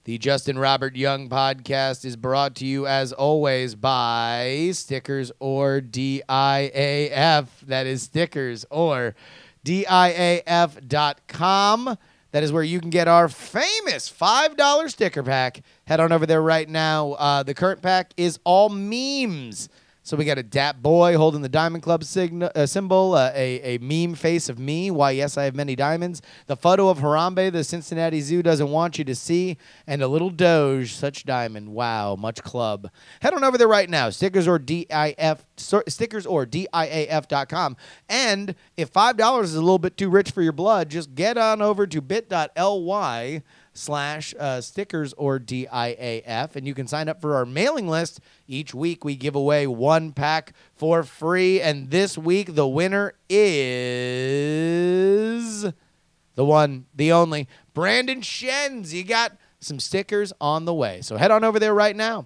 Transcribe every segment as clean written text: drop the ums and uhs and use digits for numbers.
The Justin Robert Young podcast is brought to you, as always, by Stickers or DIAF. That is Stickers or DIAF.com. That is where you can get our famous $5 sticker pack. Head on over there right now. The current pack is all memes. So we got a dap boy holding the Diamond Club symbol, a meme face of me, why yes, I have many diamonds, the photo of Harambe, the Cincinnati Zoo doesn't want you to see, and a little Doge, such diamond. Wow, much club. Head on over there right now, stickers or DIAF.com. And if $5 is a little bit too rich for your blood, just get on over to bit.ly/stickers or DIAF, and you can sign up for our mailing list. Each week we give away one pack for free, and this week the winner is the one, the only, Brandon Shenz. You got some stickers on the way, so head on over there right now,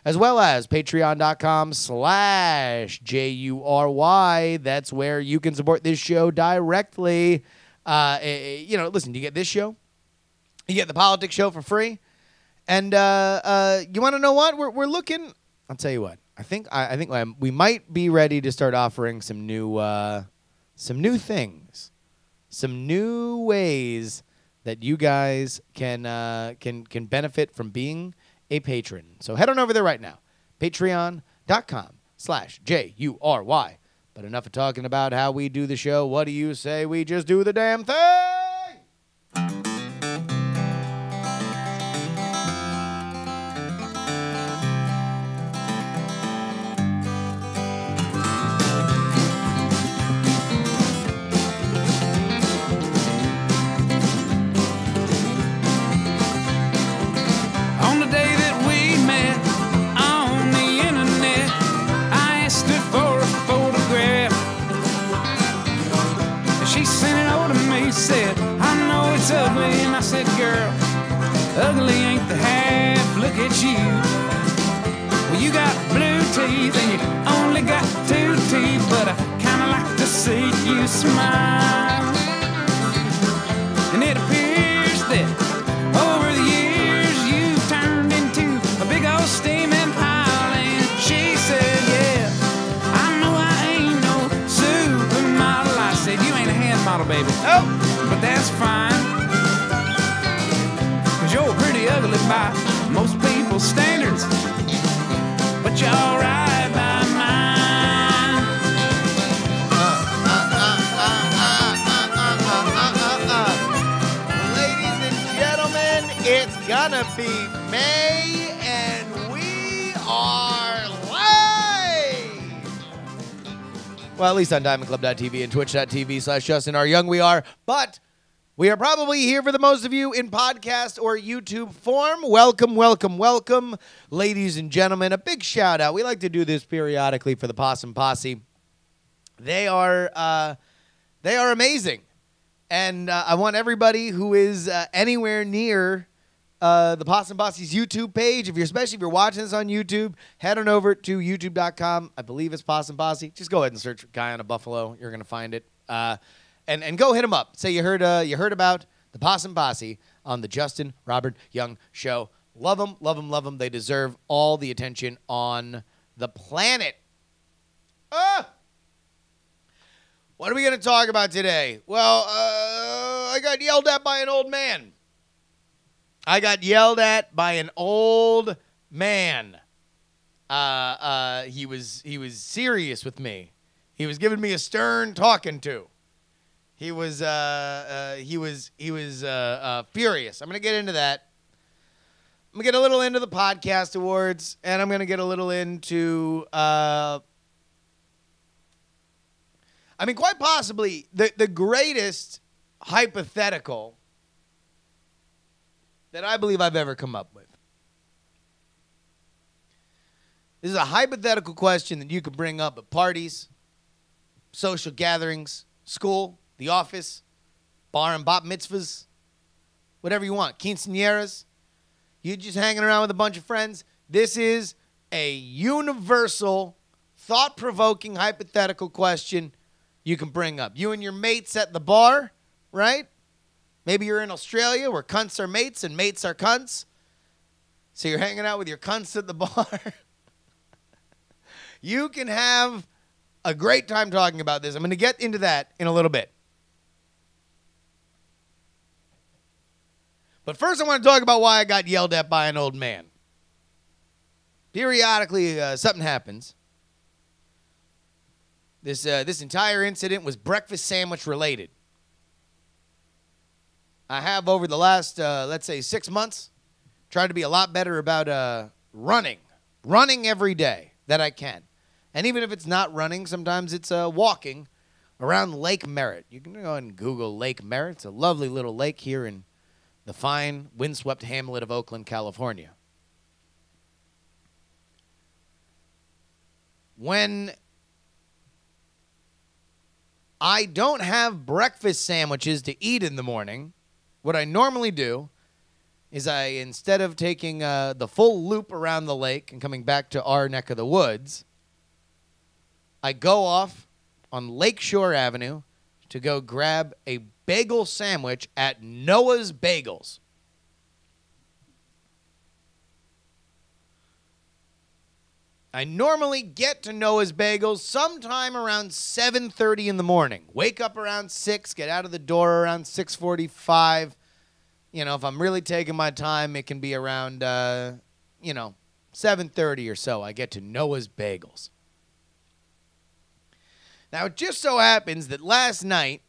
as well as patreon.com/JuRY. That's where you can support this show directly. Listen, you get this show, you get the politics show for free, and you want to know what? We're looking. I'll tell you what. I think we might be ready to start offering some new things, some new ways that you guys can benefit from being a patron. So head on over there right now, patreon.com/JuRY. But enough of talking about how we do the show. What do you say we just do the damn thing? Ugly, and I said, girl, ugly ain't the half, look at you. Well, you got blue teeth and you only got 2 teeth, but I kinda like to see you smile. And it appears that over the years you've turned into a big old steaming pile. And she said, yeah, I know I ain't no supermodel. I said, you ain't a hand model, baby. Oh, but that's fine. You're pretty ugly by most people's standards, but you're all right by mine. Ladies and gentlemen, it's gonna be May, and we are live. Well, at least on DiamondClub.tv and Twitch.tv/Justin R. Young we are, but we are probably here for the most of you in podcast or YouTube form. Welcome, welcome, welcome, ladies and gentlemen. A big shout out. We like to do this periodically for the Possum Posse. They are amazing, and I want everybody who is anywhere near the Possum Posse's YouTube page, especially if you're watching this on YouTube, head on over to youtube.com. I believe it's Possum Posse. Just go ahead and search "Guy on a Buffalo." You're gonna find it. And go hit them up. Say you heard about the Possum Posse on the Justin Robert Young Show. Love them, love them, love them. They deserve all the attention on the planet. What are we going to talk about today? Well, I got yelled at by an old man. He was serious with me. He was giving me a stern talking to. He was furious. I'm going to get into that. I'm going to get a little into the podcast awards, and I'm going to get a little into, quite possibly the greatest hypothetical that I believe I've ever come up with. This is a hypothetical question that you could bring up at parties, social gatherings, school, the office, bar and bat mitzvahs, whatever you want, quinceañeras. You're just hanging around with a bunch of friends. This is a universal, thought-provoking, hypothetical question you can bring up. You and your mates at the bar, right? Maybe you're in Australia where cunts are mates and mates are cunts. So you're hanging out with your cunts at the bar. You can have a great time talking about this. I'm going to get into that in a little bit. But first I want to talk about why I got yelled at by an old man. Periodically, something happens. This entire incident was breakfast sandwich related. I have over the last, let's say, 6 months, tried to be a lot better about running every day that I can. And even if it's not running, sometimes it's walking around Lake Merritt. You can go and Google Lake Merritt. It's a lovely little lake here in the fine, windswept hamlet of Oakland, California. When I don't have breakfast sandwiches to eat in the morning, what I normally do is instead of taking the full loop around the lake and coming back to our neck of the woods, I go off on Lakeshore Avenue to go grab a bagel sandwich at Noah's Bagels. I normally get to Noah's Bagels sometime around 7:30 in the morning. Wake up around 6, get out of the door around 6:45. You know, if I'm really taking my time, it can be around, 7:30 or so. I get to Noah's Bagels. Now, it just so happens that last night,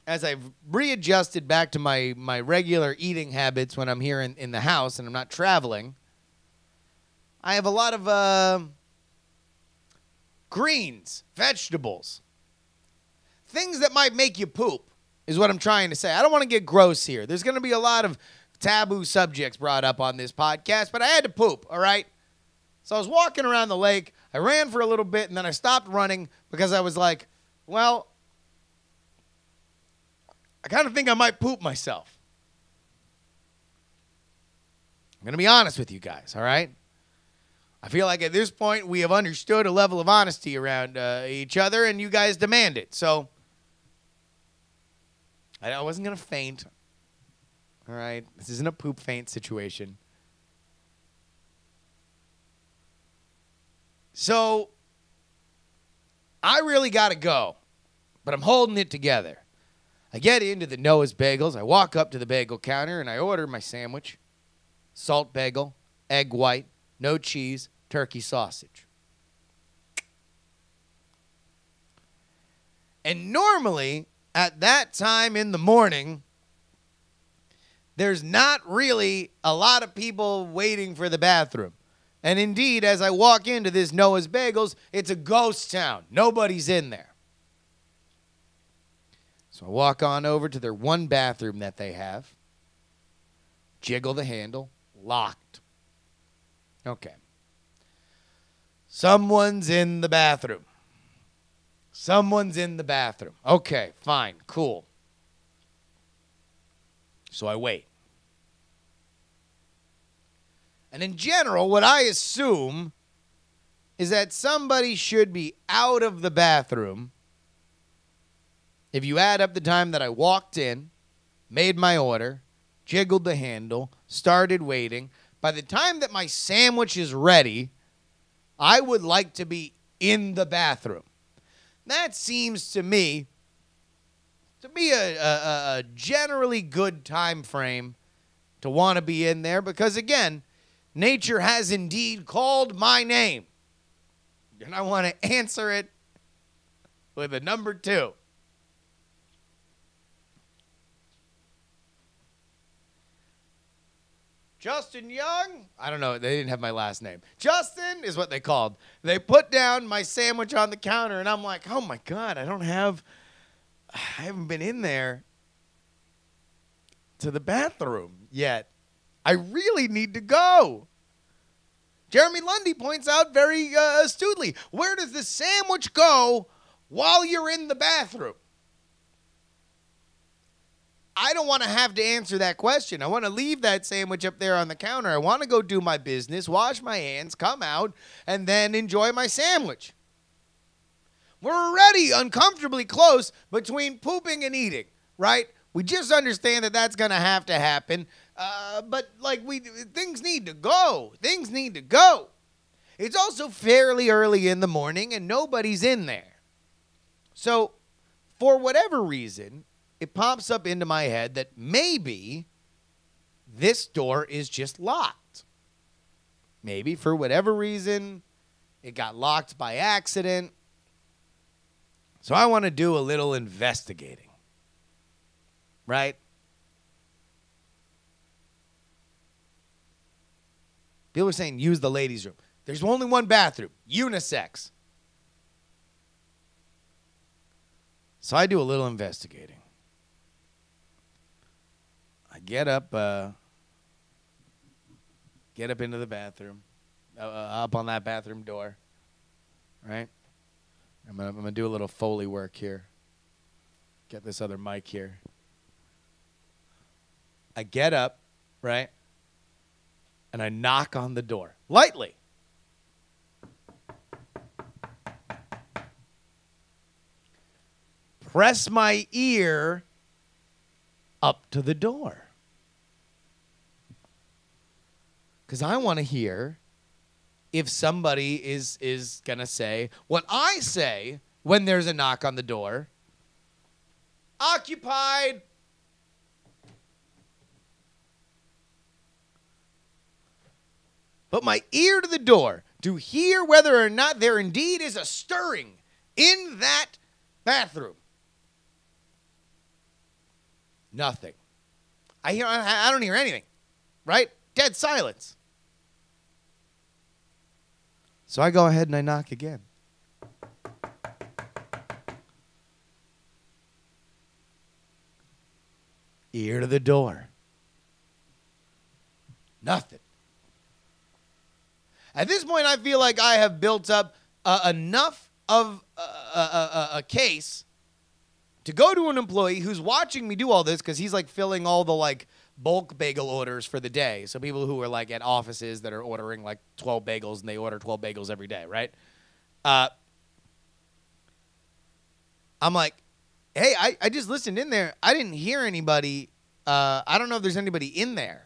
as I've readjusted back to my regular eating habits when I'm here in the house and I'm not traveling, I have a lot of greens, vegetables, things that might make you poop is what I'm trying to say. I don't want to get gross here. There's going to be a lot of taboo subjects brought up on this podcast, but I had to poop, all right? So I was walking around the lake. I ran for a little bit, and then I stopped running because I was like, well, I kind of think I might poop myself. I'm going to be honest with you guys, all right? I feel like at this point we have understood a level of honesty around each other, and you guys demand it. So I wasn't going to faint, all right? This isn't a poop faint situation. So I really got to go, but I'm holding it together. I get into the Noah's Bagels. I walk up to the bagel counter, and I order my sandwich. Salt bagel, egg white, no cheese, turkey sausage. And normally, at that time in the morning, there's not really a lot of people waiting for the bathroom. And indeed, as I walk into this Noah's Bagels, it's a ghost town. Nobody's in there. So I walk on over to their one bathroom that they have. Jiggle the handle. Locked. Okay. Someone's in the bathroom. Someone's in the bathroom. Okay, fine, cool. So I wait. And in general, what I assume is that somebody should be out of the bathroom. If you add up the time that I walked in, made my order, jiggled the handle, started waiting, by the time that my sandwich is ready, I would like to be in the bathroom. That seems to me to be a generally good time frame to want to be in there because, again, nature has indeed called my name. And I want to answer it with a number 2. Justin Young? I don't know. They didn't have my last name. Justin is what they called. They put down my sandwich on the counter, and I'm like, oh, my God, I haven't been in there to the bathroom yet. I really need to go. Jeremy Lundy points out very astutely, where does the sandwich go while you're in the bathroom? I don't want to have to answer that question. I want to leave that sandwich up there on the counter. I want to go do my business, wash my hands, come out, and then enjoy my sandwich. We're already uncomfortably close between pooping and eating, right? We just understand that that's going to have to happen. But like things need to go. Things need to go. It's also fairly early in the morning and nobody's in there. So for whatever reason, it pops up into my head that maybe this door is just locked. Maybe for whatever reason, it got locked by accident. So I want to do a little investigating. Right? People are saying use the ladies' room. There's only one bathroom, unisex. So I do a little investigating. I get up into the bathroom, up on that bathroom door, right? I'm gonna do a little Foley work here. Get this other mic here. I get up, right? And I knock on the door lightly. Press my ear up to the door. Because I want to hear if somebody is going to say what I say when there's a knock on the door. Occupied. Put my ear to the door to hear whether or not there indeed is a stirring in that bathroom. Nothing. I don't hear anything, right? Dead silence. So I go ahead and I knock again. Ear to the door. Nothing. At this point, I feel like I have built up enough of a case to go to an employee who's watching me do all this because he's like filling all the like bulk bagel orders for the day. So people who are like at offices that are ordering like 12 bagels and they order 12 bagels every day, right? I'm like, hey, I just listened in there. I didn't hear anybody. I don't know if there's anybody in there.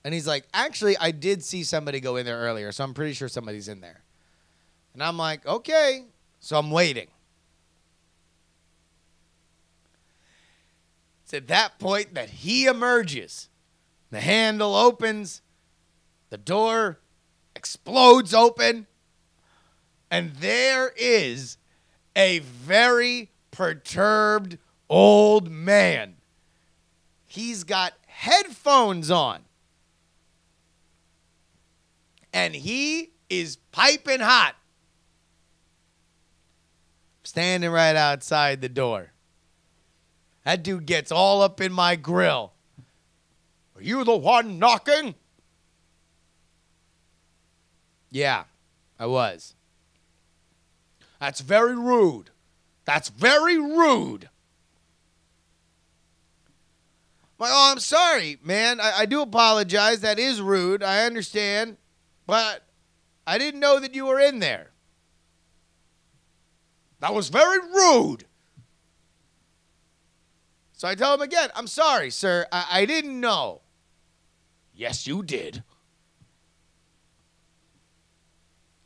And he's like, actually, I did see somebody go in there earlier, so I'm pretty sure somebody's in there. And I'm like, okay. So I'm waiting. It's at that point that he emerges. The handle opens. The door explodes open. And there is a very perturbed old man. He's got headphones on. And he is piping hot. Standing right outside the door. That dude gets all up in my grill. Are you the one knocking? Yeah, I was. That's very rude. That's very rude. I'm like, oh, I'm sorry, man. I do apologize. That is rude. I understand. But I didn't know that you were in there. That was very rude. So I tell him again, I'm sorry, sir. I didn't know. Yes, you did.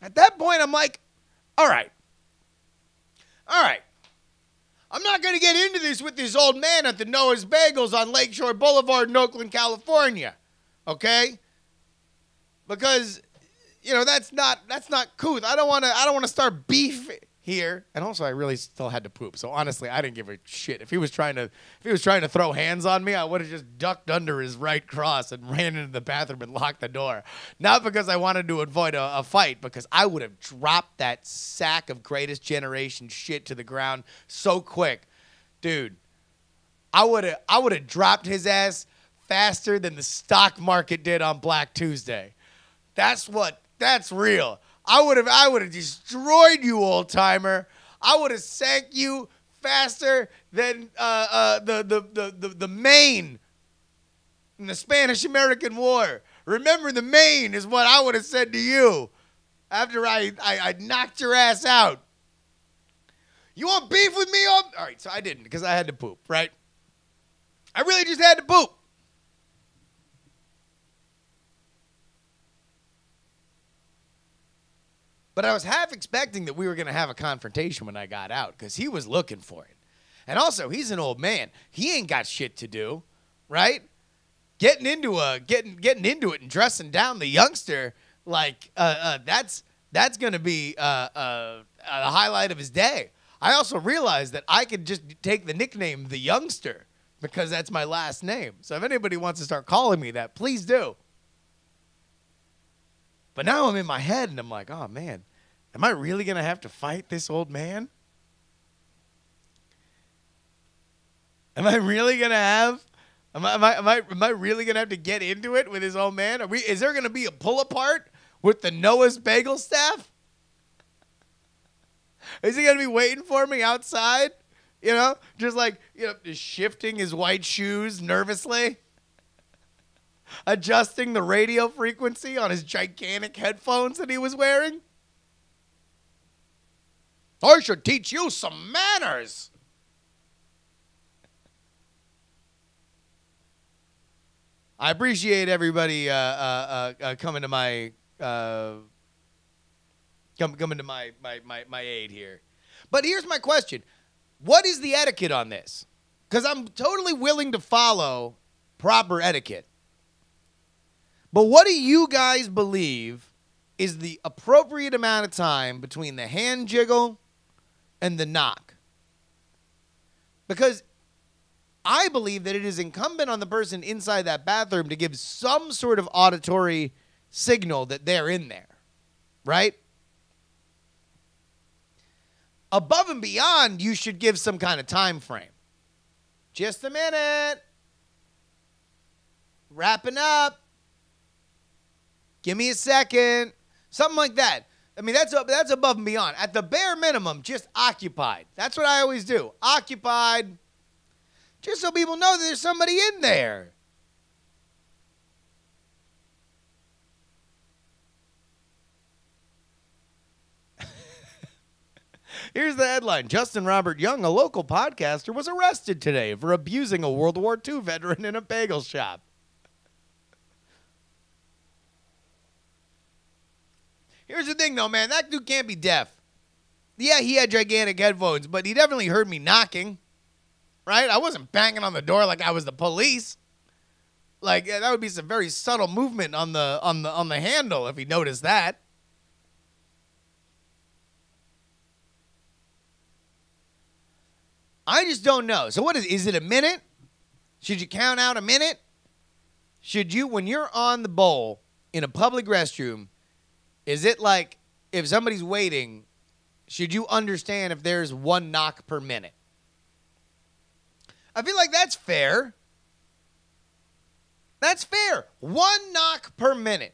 At that point, I'm like, all right. All right. I'm not going to get into this with this old man at the Noah's Bagels on Lakeshore Boulevard in Oakland, California. Okay? Because, you know, that's not cool. I don't want to start beef here. And also, I really still had to poop. So honestly, I didn't give a shit. If he was trying to throw hands on me, I would have just ducked under his right cross and ran into the bathroom and locked the door. Not because I wanted to avoid a fight, because I would have dropped that sack of Greatest Generation shit to the ground so quick, dude. I would have dropped his ass faster than the stock market did on Black Tuesday. That's real. I would have destroyed you, old timer. I would have sank you faster than the Maine in the Spanish-American War. Remember, the Maine is what I would have said to you after I knocked your ass out. You want beef with me? All right, so I didn't because I had to poop, right? I really just had to poop. But I was half expecting that we were going to have a confrontation when I got out because he was looking for it. And also, he's an old man. He ain't got shit to do, right? Getting into it and dressing down the youngster, like that's going to be a highlight of his day. I also realized that I could just take the nickname the youngster because that's my last name. So if anybody wants to start calling me that, please do. But now I'm in my head and I'm like, oh man, am I really going to have to fight this old man? Am I really going to have, am I really going to have to get into it with this old man? Is there going to be a pull apart with the Noah's Bagel staff? Is he going to be waiting for me outside? You know, just like, you know, just shifting his white shoes nervously. Adjusting the radio frequency on his gigantic headphones that he was wearing. I should teach you some manners. I appreciate everybody coming to my coming to my aid here. But here's my question. What is the etiquette on this? Because I'm totally willing to follow proper etiquette. But what do you guys believe is the appropriate amount of time between the hand jiggle and the knock? Because I believe that it is incumbent on the person inside that bathroom to give some sort of auditory signal that they're in there, right? Above and beyond, you should give some kind of time frame. Just a minute. Wrapping up. Give me a second. Something like that. I mean, that's above and beyond. At the bare minimum, just occupied. That's what I always do. Occupied. Just so people know that there's somebody in there. Here's the headline. Justin Robert Young, a local podcaster, was arrested today for abusing a World War II veteran in a bagel shop. Here's the thing, though, man. That dude can't be deaf. Yeah, he had gigantic headphones, but he definitely heard me knocking, right? I wasn't banging on the door like I was the police. Like, that would be some very subtle movement on the handle if he noticed that. I just don't know. So what is it a minute? Should you count out a minute? Should you, when you're on the bowl in a public restroom, is it like if somebody's waiting, should you understand if there's one knock per minute? I feel like that's fair. That's fair. One knock per minute.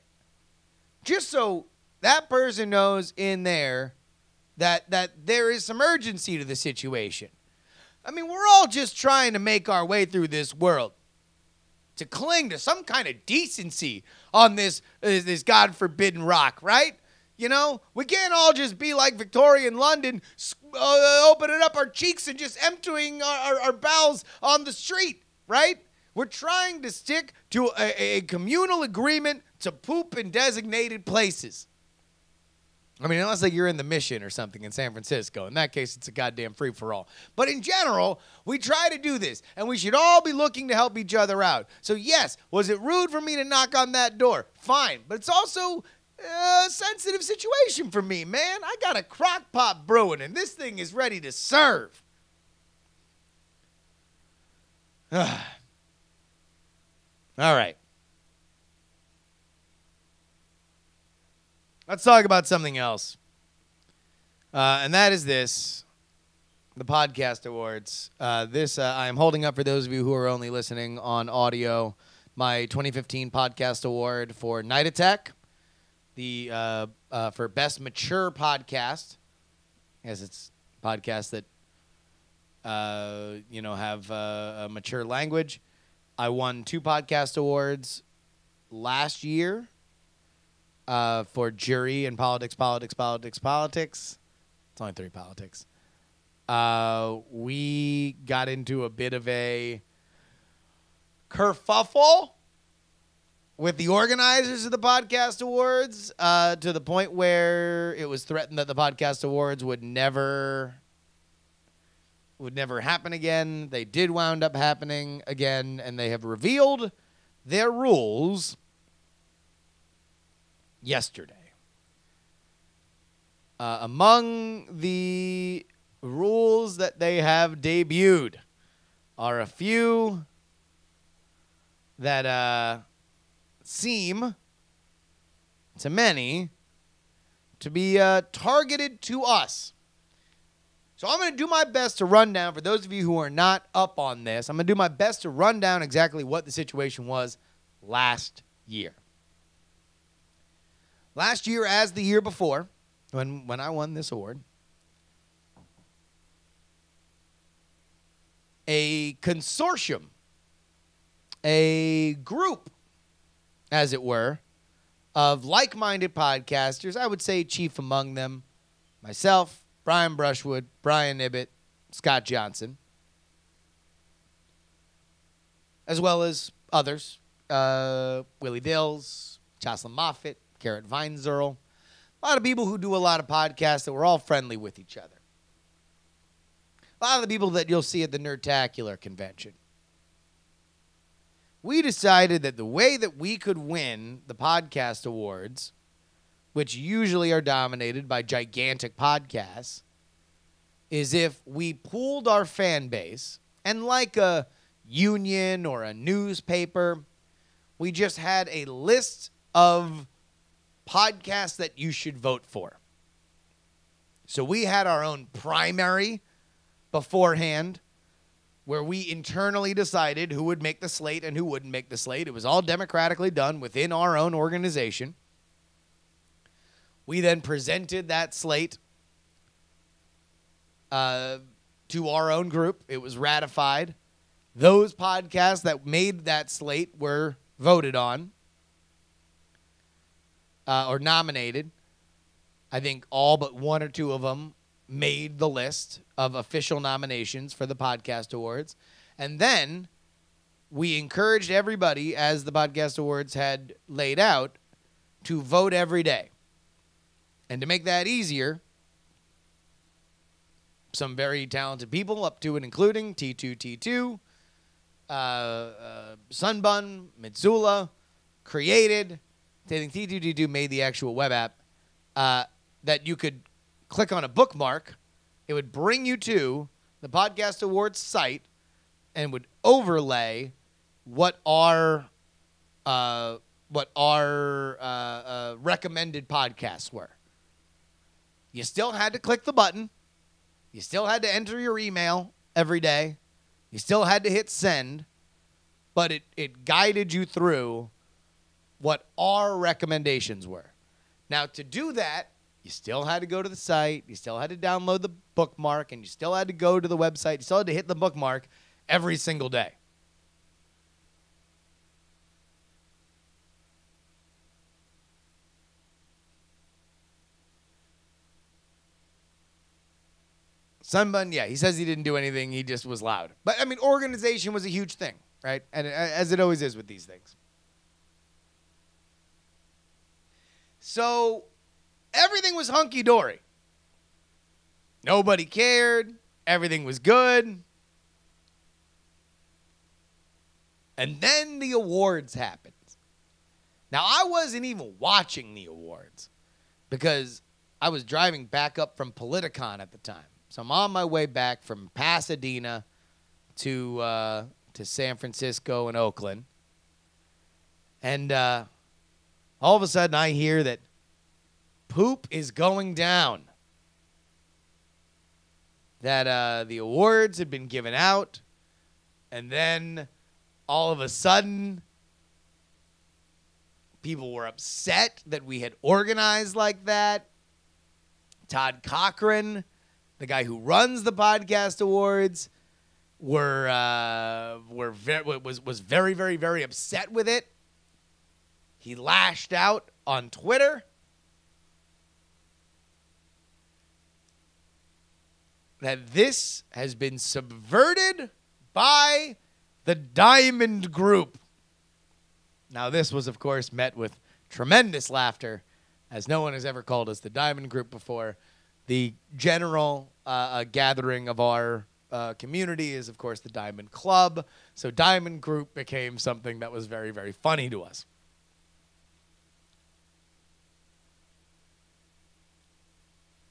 Just so that person knows in there that there is some urgency to the situation. I mean, we're all just trying to make our way through this world. To cling to some kind of decency on this God forbidden rock, right? You know, we can't all just be like Victorian London, opening up our cheeks and just emptying our bowels on the street, right? We're trying to stick to a communal agreement to poop in designated places. I mean, unless like you're in the Mission or something in San Francisco. In that case, it's a goddamn free-for-all. But in general, we try to do this, and we should all be looking to help each other out. So yes, was it rude for me to knock on that door? Fine. But it's also a sensitive situation for me, man. I got a crock pot brewing, and this thing is ready to serve. All right. Let's talk about something else. And that is this, the Podcast Awards. I am holding up for those of you who are only listening on audio, my 2015 Podcast Award for Night Attack, for Best Mature Podcast. Yes, it's podcasts that, have a mature language. I won 2 Podcast Awards last year. For JuRY and politics. It's only 3 politics. we got into a bit of a kerfuffle with the organizers of the Podcast Awards, to the point where it was threatened that the Podcast Awards would never happen again. They did wound up happening again, and they have revealed their rules yesterday. Among the rules that they have debuted are a few that seem, to many, to be targeted to us. So I'm going to do my best to run down, for those of you who are not up on this, I'm going to do my best to run down exactly what the situation was last year. Last year, as the year before, when I won this award, a consortium, a group, as it were, of like-minded podcasters, I would say chief among them, myself, Brian Brushwood, Brian Ibbett, Scott Johnson, as well as others, Willie Dills, Jocelyn Moffat, Garrett Weinzierl, a lot of people who do a lot of podcasts that were all friendly with each other. A lot of the people that you'll see at the Nerdtacular convention. We decided that the way that we could win the podcast awards, which usually are dominated by gigantic podcasts, is if we pooled our fan base, and like a union or a newspaper, we just had a list of podcasts that you should vote for. So we had our own primary beforehand, where we internally decided who would make the slate and who wouldn't make the slate. It was all democratically done within our own organization. We then presented that slate to our own group. It was ratified. Those podcasts that made that slate were voted on or nominated. I think all but one or two of them made the list of official nominations for the Podcast Awards. And then we encouraged everybody, as the Podcast Awards had laid out, to vote every day. And to make that easier, some very talented people, up to and including T2T2, Sunbun, Mitsula, created, I think T2T2 made the actual web app, that you could click on a bookmark. It would bring you to the Podcast Awards site and would overlay what our recommended podcasts were. You still had to click the button. You still had to enter your email every day. You still had to hit send. But it guided you through what our recommendations were. Now, to do that, you still had to go to the site. You still had to download the bookmark. And you still had to go to the website. You still had to hit the bookmark every single day. Sunbun, yeah, he says he didn't do anything. He just was loud. But, I mean, organization was a huge thing, right? And as it always is with these things. So everything was hunky-dory. Nobody cared. Everything was good. And then the awards happened. Now, I wasn't even watching the awards because I was driving back up from Politicon at the time. So I'm on my way back from Pasadena to San Francisco and Oakland. And all of a sudden I hear that poop is going down. That the awards had been given out. And then all of a sudden people were upset that we had organized like that. Todd Cochran, the guy who runs the Podcast Awards, was very, very, very upset with it. He lashed out on Twitter. that this has been subverted by the Diamond Group. Now, this was, of course, met with tremendous laughter, as no one has ever called us the Diamond Group before. The general gathering of our community is, of course, the Diamond Club. So Diamond Group became something that was very, very funny to us.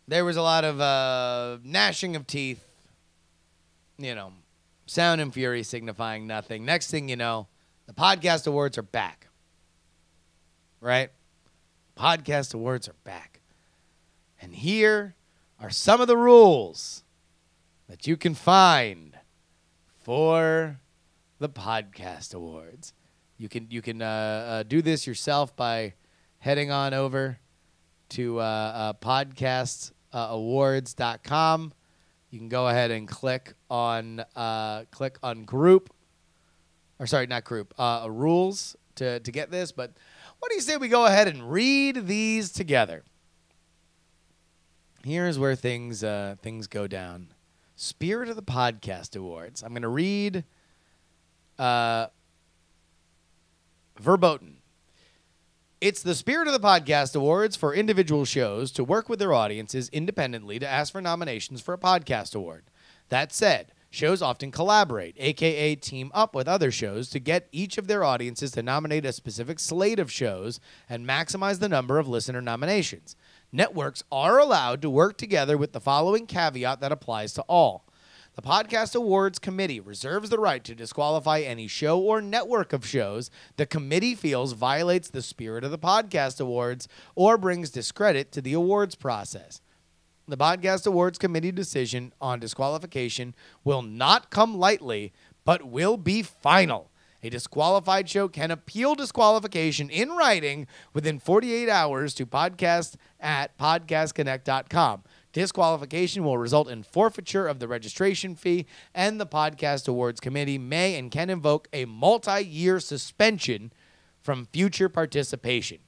There was a lot of gnashing of teeth, sound and fury signifying nothing. Next thing you know, the podcast awards are back. Right? Podcast awards are back. And here are some of the rules that you can find for the podcast awards. You can do this yourself by heading on over to podcastawards.com. You can go ahead and click on group, or sorry, not group, rules to get this. But what do you say we go ahead and read these together? Here's where things go down. Spirit of the Podcast Awards. I'm going to read verboten. It's the Spirit of the Podcast Awards for individual shows to work with their audiences independently to ask for nominations for a podcast award. That said, shows often collaborate, a.k.a. team up with other shows to get each of their audiences to nominate a specific slate of shows and maximize the number of listener nominations. Networks are allowed to work together with the following caveat that applies to all. The Podcast Awards Committee reserves the right to disqualify any show or network of shows the committee feels violates the spirit of the Podcast Awards or brings discredit to the awards process. The Podcast Awards Committee decision on disqualification will not come lightly, but will be final. A disqualified show can appeal disqualification in writing within 48 hours to podcast@podcastconnect.com. Disqualification will result in forfeiture of the registration fee, and the Podcast Awards Committee may and can invoke a multi-year suspension from future participation.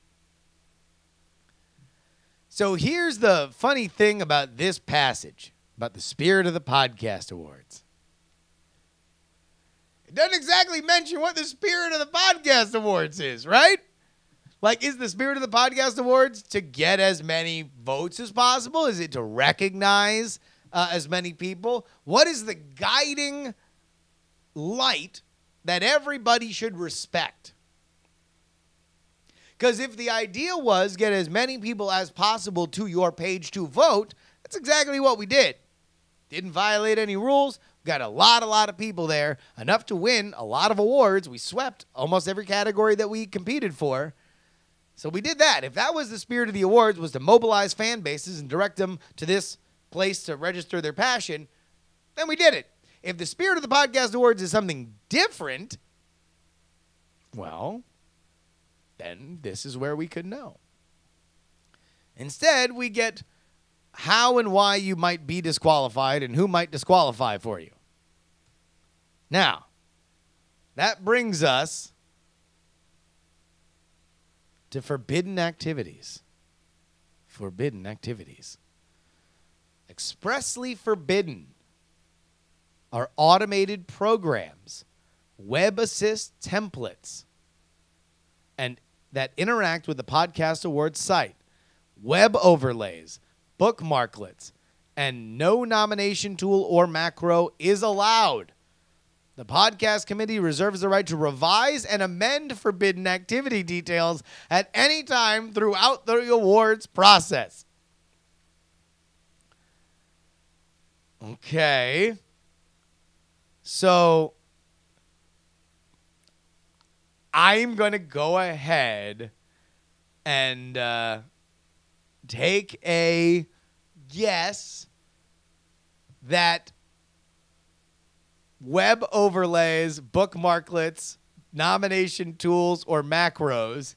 So here's the funny thing about this passage, about the Spirit of the Podcast Awards. It doesn't exactly mention what the Spirit of the Podcast Awards is, right? Like, is the Spirit of the Podcast Awards to get as many votes as possible? Is it to recognize as many people? What is the guiding light that everybody should respect? Because if the idea was get as many people as possible to your page to vote, that's exactly what we did. Didn't violate any rules. Got a lot of people there, enough to win a lot of awards. We swept almost every category that we competed for. So we did that. If that was the spirit of the awards, was to mobilize fan bases and direct them to this place to register their passion, then we did it. If the spirit of the Podcast Awards is something different, well, then this is where we could know. Instead, we get how and why you might be disqualified and who might disqualify for you. Now, that brings us to forbidden activities. Forbidden activities. Expressly forbidden are automated programs, web assist templates, and that interact with the Podcast Awards site, web overlays, bookmarklets, and no nomination tool or macro is allowed. The Podcast Committee reserves the right to revise and amend forbidden activity details at any time throughout the awards process. Okay. So I'm going to go ahead and take a guess that web overlays, bookmarklets, nomination tools, or macros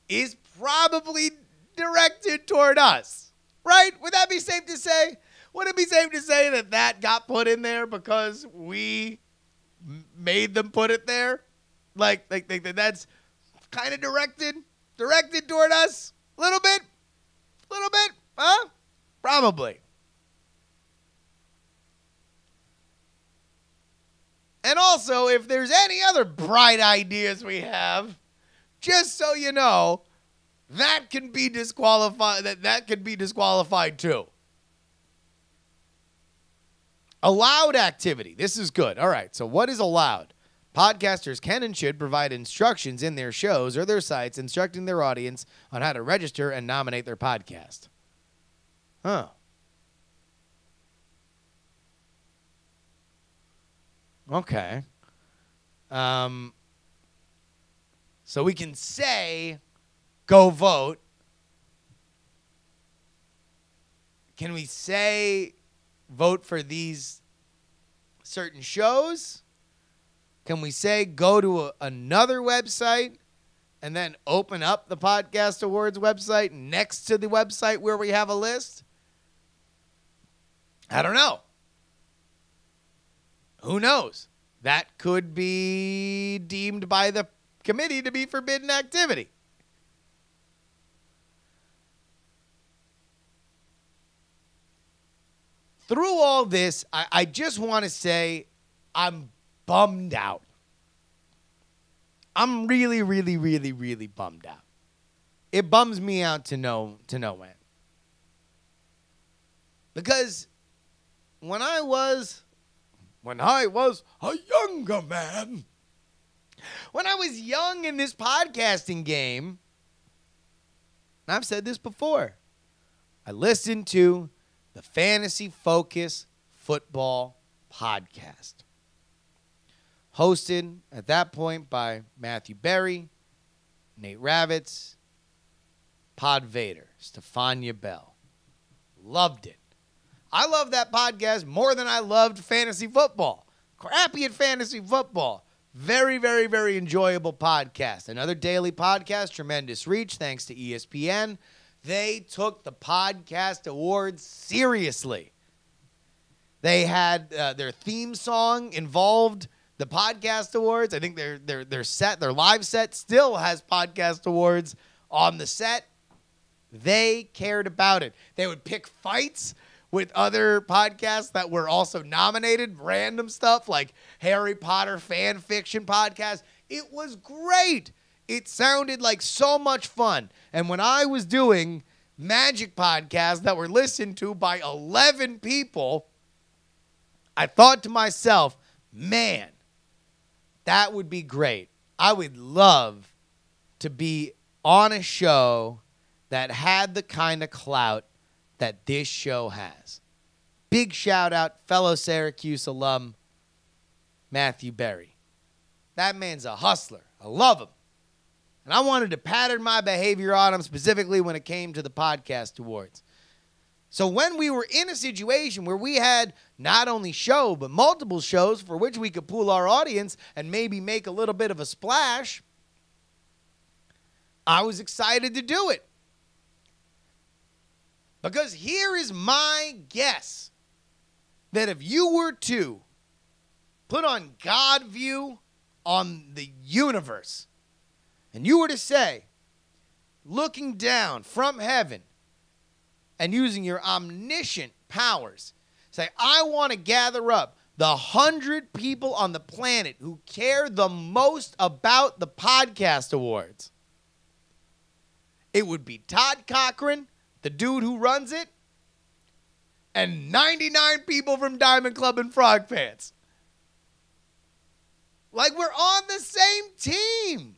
is probably directed toward us, right? Would that be safe to say? Would it be safe to say that that got put in there because we made them put it there? Like that's kind of directed toward us? A little bit? Huh? Probably. And also, if there's any other bright ideas we have, just so you know, that can be disqualified. That could be disqualified too. Allowed activity. This is good. All right. So what is allowed? Podcasters can and should provide instructions in their shows or their sites instructing their audience on how to register and nominate their podcast. Huh. Okay. So we can say, go vote. Can we say, vote for these certain shows? Can we say, go to another website and then open up the Podcast Awards website next to the website where we have a list? I don't know. Who knows? That could be deemed by the committee to be forbidden activity. Through all this, I just want to say I'm bummed out. I'm really, really, really, really bummed out. It bums me out to no end. Because when I was a younger man, when I was young in this podcasting game, and I've said this before, I listened to the Fantasy Focus Football Podcast, hosted at that point by Matthew Berry, Nate Ravitz, Pod Vader, Stefania Bell. Loved it. I love that podcast more than I loved fantasy football. Crappy at fantasy football. Very, very, very enjoyable podcast. Another daily podcast, tremendous reach thanks to ESPN. They took the Podcast Awards seriously. They had their theme song involved the Podcast Awards. I think their live set still has Podcast Awards on the set. They cared about it. They would pick fights with other podcasts that were also nominated, random stuff like Harry Potter fan fiction podcast. It was great. It sounded like so much fun. And when I was doing Magic podcasts that were listened to by 11 people, I thought to myself, man, that would be great. I would love to be on a show that had the kind of clout that this show has. Big shout out, fellow Syracuse alum, Matthew Berry. That man's a hustler. I love him. And I wanted to pattern my behavior on him, specifically when it came to the Podcast Awards. So when we were in a situation where we had not only show, but multiple shows for which we could pool our audience and maybe make a little bit of a splash, I was excited to do it. Because here is my guess that if you were to put on God view on the universe, and you were to say, looking down from heaven and using your omniscient powers, say, I want to gather up the 100 people on the planet who care the most about the Podcast Awards. It would be Todd Cochran, the dude who runs it, and 99 people from Diamond Club and Frog Pants. Like, we're on the same team.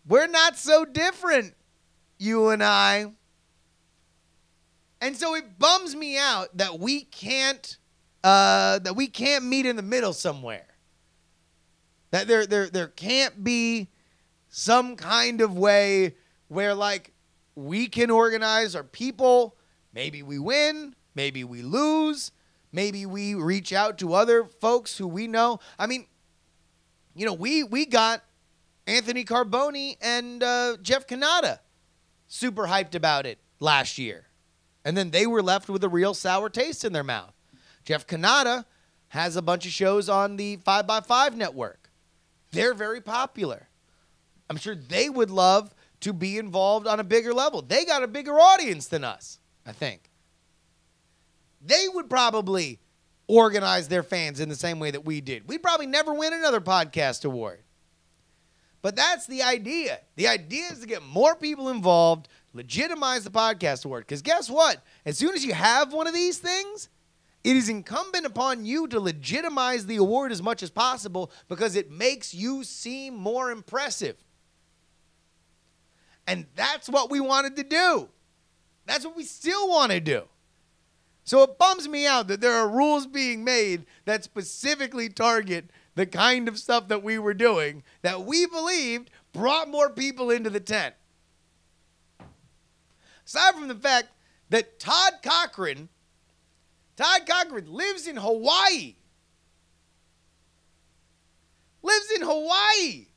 We're not so different, you and I. And so it bums me out that we can't meet in the middle somewhere. That there can't be some kind of way where, like, we can organize our people. Maybe we win. Maybe we lose. Maybe we reach out to other folks who we know. I mean, you know, we got Anthony Carboni and Jeff Canada super hyped about it last year. And then they were left with a real sour taste in their mouth. Jeff Canada has a bunch of shows on the 5x5 network. They're very popular. I'm sure they would love to be involved on a bigger level. They got a bigger audience than us, I think. They would probably organize their fans in the same way that we did. We'd probably never win another podcast award. But that's the idea. The idea is to get more people involved, legitimize the podcast award. Because guess what? As soon as you have one of these things, it is incumbent upon you to legitimize the award as much as possible because it makes you seem more impressive. And that's what we wanted to do. That's what we still want to do. So it bums me out that there are rules being made that specifically target the kind of stuff that we were doing that we believed brought more people into the tent. Aside from the fact that Todd Cochran lives in Hawaii. Lives in Hawaii.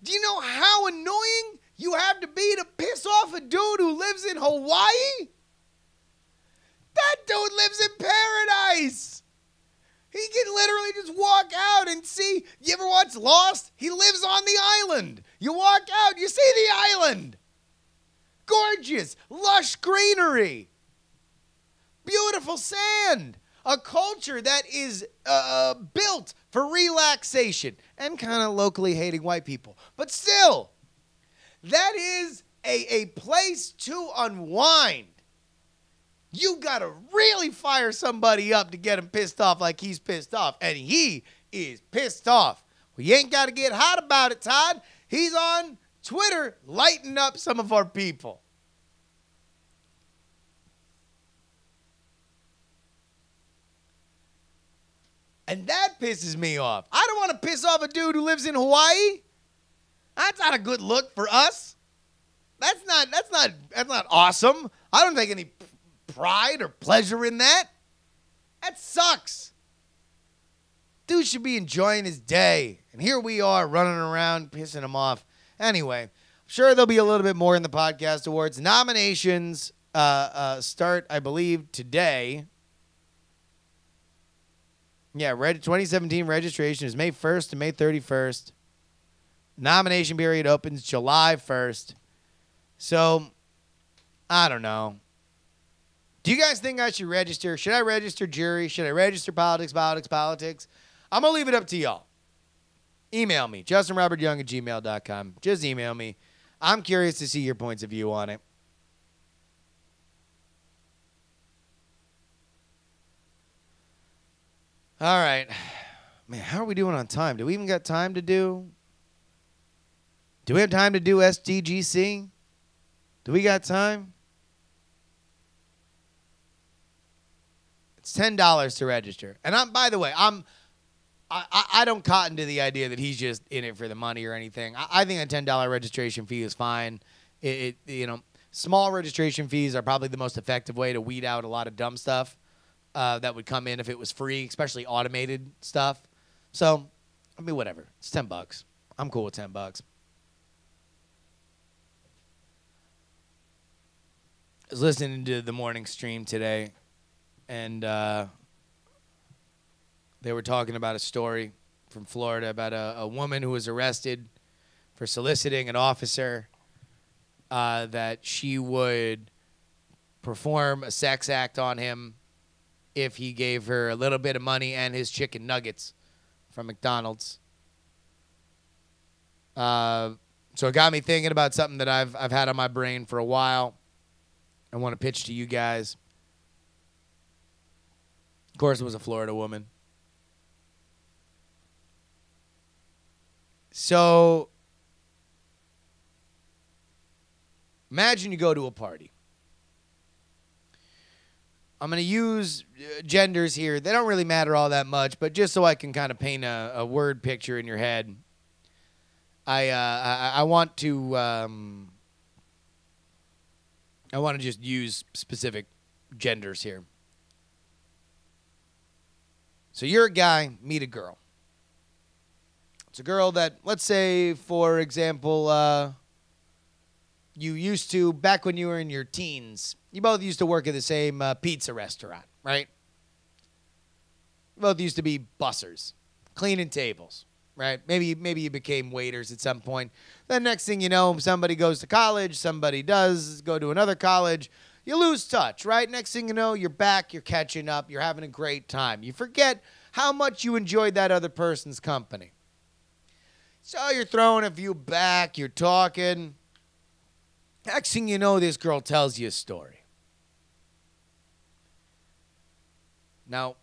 Do you know how annoying you have to be to piss off a dude who lives in Hawaii? That dude lives in paradise. He can literally just walk out and see. You ever watch Lost? He lives on the island. You walk out, you see the island. Gorgeous, lush greenery. Beautiful sand. A culture that is built for relaxation and kind of locally hating white people. But still, that is a place to unwind. You got to really fire somebody up to get him pissed off like he's pissed off. And he is pissed off. Well, you ain't got to get hot about it, Todd. He's on Twitter lighting up some of our people. And that pisses me off. I don't want to piss off a dude who lives in Hawaii. That's not a good look for us. That's not awesome. I don't take any pride or pleasure in that. That sucks. Dude should be enjoying his day. And here we are running around pissing him off. Anyway, I'm sure there'll be a little bit more in the podcast awards. Nominations start, I believe, today. Yeah, 2017 registration is May 1st to May 31st. Nomination period opens July 1st. So, I don't know. Do you guys think I should register? Should I register JuRY? Should I register politics? I'm going to leave it up to y'all. Email me, justinrobertyoung@gmail.com. Just email me. I'm curious to see your points of view on it. All right. Man, how are we doing on time? Do we even got time to do? Do we have time to do SDGC? Do we got time? It's $10 to register. And by the way, I don't cotton to the idea that he's just in it for the money or anything. I think a $10 registration fee is fine. Small registration fees are probably the most effective way to weed out a lot of dumb stuff that would come in if it was free, especially automated stuff. So, I mean, whatever. It's $10. I'm cool with $10. I was listening to the morning stream today, and they were talking about a story from Florida about a woman who was arrested for soliciting an officer that she would perform a sex act on him if he gave her a little bit of money and his chicken nuggets from McDonald's. So it got me thinking about something that I've had on my brain for a while. I want to pitch to you guys. Of course, it was a Florida woman. So, imagine you go to a party. I'm going to use genders here. They don't really matter all that much, but just so I can kind of paint a word picture in your head, I want to just use specific genders here. So you're a guy, meet a girl. It's a girl that, let's say, for example, you used to, back when you were in your teens, you both used to work at the same pizza restaurant, right? You both used to be bussers, cleaning tables, right? Maybe you became waiters at some point. Then next thing you know, somebody goes to college, somebody does go to another college. you lose touch, right? Next thing you know, you're back, you're catching up, you're having a great time. You forget how much you enjoyed that other person's company. So you're throwing a few back, you're talking. Next thing you know, this girl tells you a story. Now,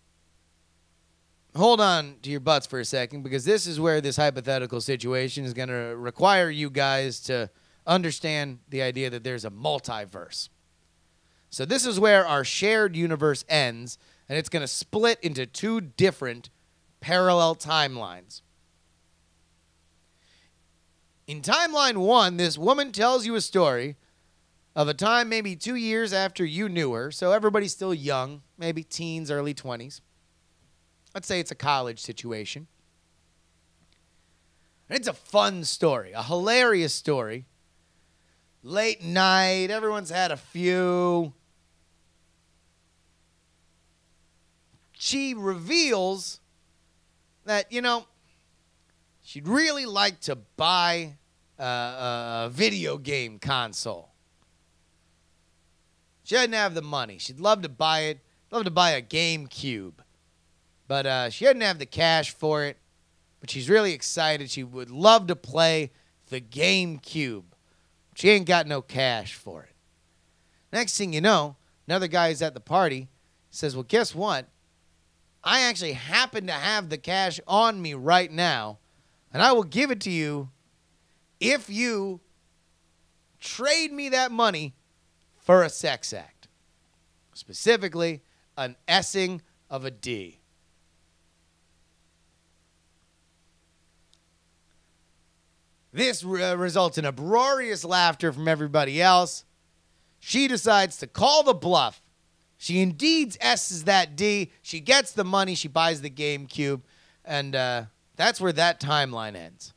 hold on to your butts for a second, because this is where this hypothetical situation is going to require you guys to understand the idea that there's a multiverse. So this is where our shared universe ends, and it's going to split into two different parallel timelines. In timeline 1, this woman tells you a story of a time maybe 2 years after you knew her, so everybody's still young, maybe teens, early 20s. Let's say it's a college situation. And it's a fun story, a hilarious story. Late night, everyone's had a few. She reveals that, she'd really like to buy a video game console. She doesn't have the money. She'd love to buy it, love to buy a GameCube. But she doesn't have the cash for it. But she's really excited. She would love to play the GameCube. She ain't got no cash for it. Next thing you know, another guy who's at the party says, well, guess what? I actually happen to have the cash on me right now, and I will give it to you if you trade me that money for a sex act. Specifically, an S-ing of a D. This results in uproarious laughter from everybody else. She decides to call the bluff. She indeed S's that D. She gets the money. She buys the GameCube. And that's where that timeline ends.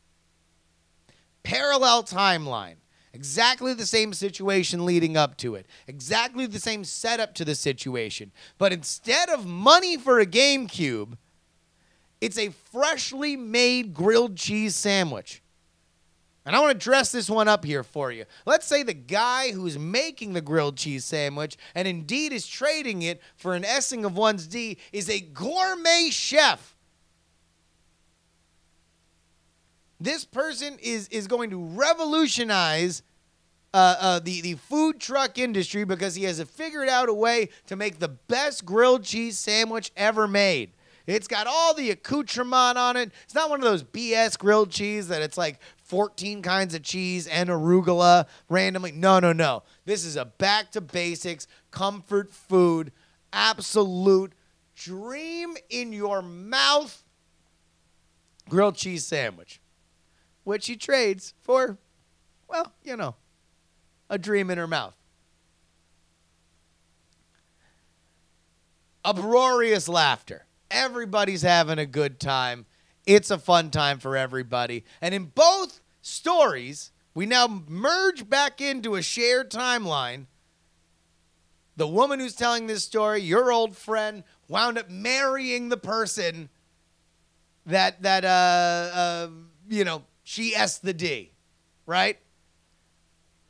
Parallel timeline. Exactly the same situation leading up to it. Exactly the same setup to the situation. But instead of money for a GameCube, it's a freshly made grilled cheese sandwich. And I want to dress this one up here for you. Let's say the guy who's making the grilled cheese sandwich and indeed is trading it for an S-ing of one's D is a gourmet chef. This person is going to revolutionize the food truck industry because he has figured out a way to make the best grilled cheese sandwich ever made. It's got all the accoutrement on it. It's not one of those BS grilled cheese that it's like 14 kinds of cheese and arugula randomly. No. This is a back to basics, comfort food, absolute dream in your mouth grilled cheese sandwich, which he trades for, well, a dream in her mouth. Uproarious laughter. Everybody's having a good time. It's a fun time for everybody. And in both stories, we now merge back into a shared timeline. The woman who's telling this story, your old friend, wound up marrying the person that she S'd the D, right?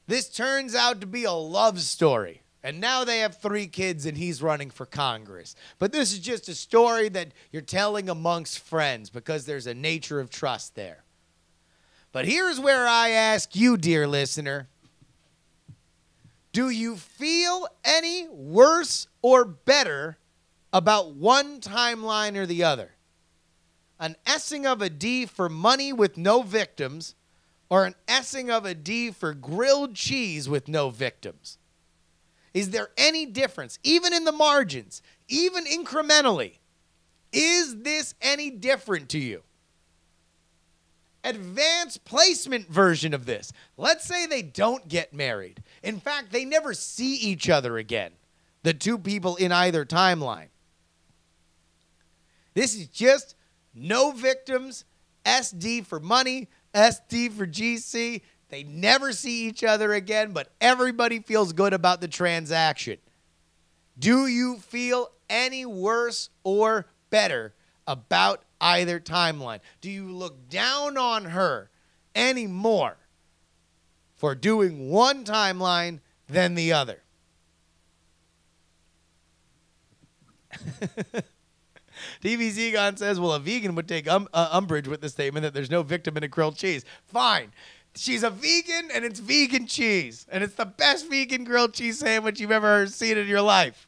This turns out to be a love story. And now they have 3 kids and he's running for Congress. But this is just a story that you're telling amongst friends because there's a nature of trust there. But here's where I ask you, dear listener, do you feel any worse or better about one timeline or the other? An S-ing of a D for money with no victims, or an S-ing of a D for grilled cheese with no victims? Is there any difference, even in the margins, even incrementally? Is this any different to you? Advanced placement version of this. Let's say they don't get married. In fact, they never see each other again, the 2 people in either timeline. This is just no victims, SD for money, SD for GC. They never see each other again, but everybody feels good about the transaction. Do you feel any worse or better about either timeline? Do you look down on her any more for doing one timeline than the other? TV Zegon says, well, a vegan would take umbrage with the statement that there's no victim in a grilled cheese. Fine. She's a vegan, and it's vegan cheese. And it's the best vegan grilled cheese sandwich you've ever seen in your life.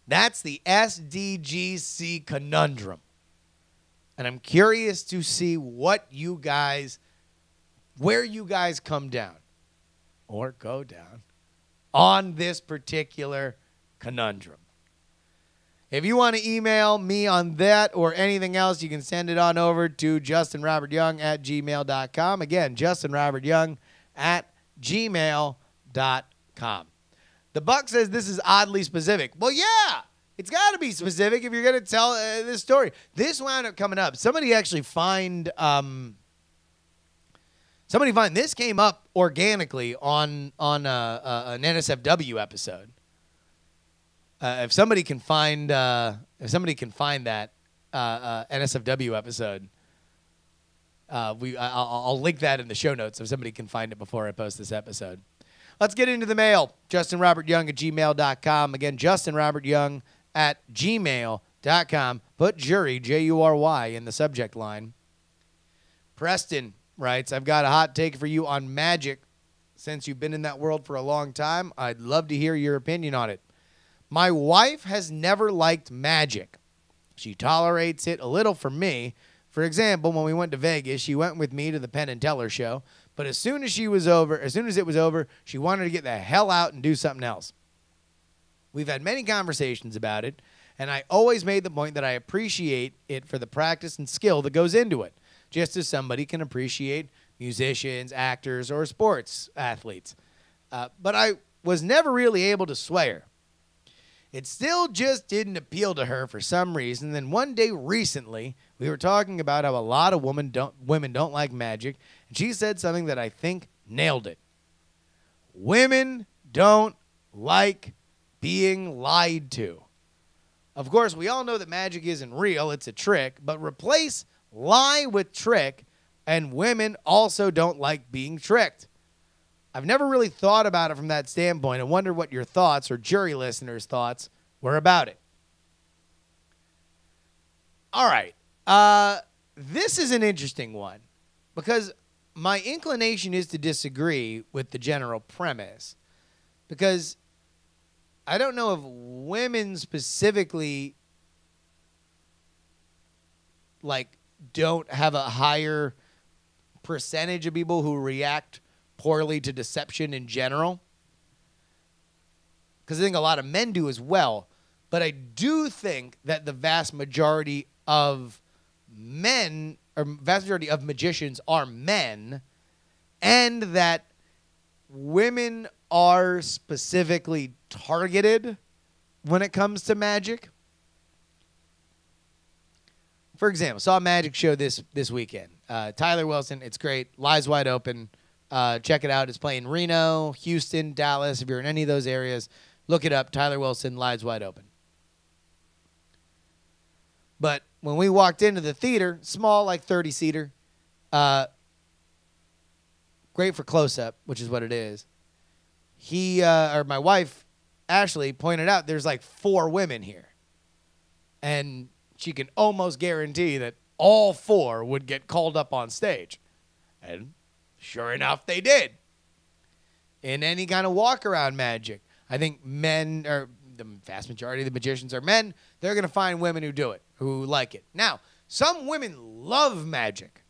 That's the SDGC conundrum. And I'm curious to see where you guys come down or go down on this particular conundrum. If you want to email me on that or anything else, you can send it on over to justinrobertyoung@gmail.com. Again, justinrobertyoung@gmail.com. The Buck says this is oddly specific. Well, yeah, it's got to be specific if you're going to tell this story. This wound up coming up. Somebody find this came up organically on an NSFW episode. If somebody can find that NSFW episode, I'll link that in the show notes if somebody can find it before I post this episode. Let's get into the mail. JustinRobertYoung@gmail.com. Again, JustinRobertYoung@gmail.com. Put JuRY, JuRY, in the subject line. Preston writes, I've got a hot take for you on magic. Since you've been in that world for a long time, I'd love to hear your opinion on it. My wife has never liked magic. She tolerates it a little for me. For example, when we went to Vegas, she went with me to the Penn and Teller show. But as soon as it was over, she wanted to get the hell out and do something else. We've had many conversations about it, and I always made the point that I appreciate it for the practice and skill that goes into it, just as somebody can appreciate musicians, actors, or sports athletes. But I was never really able to sway her. It still just didn't appeal to her for some reason. Then one day recently, we were talking about how a lot of women don't like magic, and she said something that I think nailed it. Women don't like being lied to. Of course, we all know that magic isn't real, it's a trick, but replace lie with trick, and women also don't like being tricked. I've never really thought about it from that standpoint. I wonder what your thoughts or JuRY listeners' thoughts were about it. All right. This is an interesting one because my inclination is to disagree with the general premise because I don't know if women specifically don't have a higher percentage of people who react poorly to deception in general, because I think a lot of men do as well. But I do think that the vast majority of magicians are men, and that women are specifically targeted when it comes to magic. For example, saw a magic show this weekend. Tyler Wilson, it's great. Lies Wide Open. Check it out. It's playing Reno, Houston, Dallas. If you're in any of those areas, look it up. Tyler Wilson, Lies Wide Open. But when we walked into the theater, small, like 30-seater, great for close-up, which is what it is. My wife, Ashley, pointed out there's like 4 women here. And she can almost guarantee that all 4 would get called up on stage. And sure enough, they did. In any kind of walk-around magic, I think men, or the vast majority of the magicians are men, they're going to find women who do it, who like it. Now, some women love magic.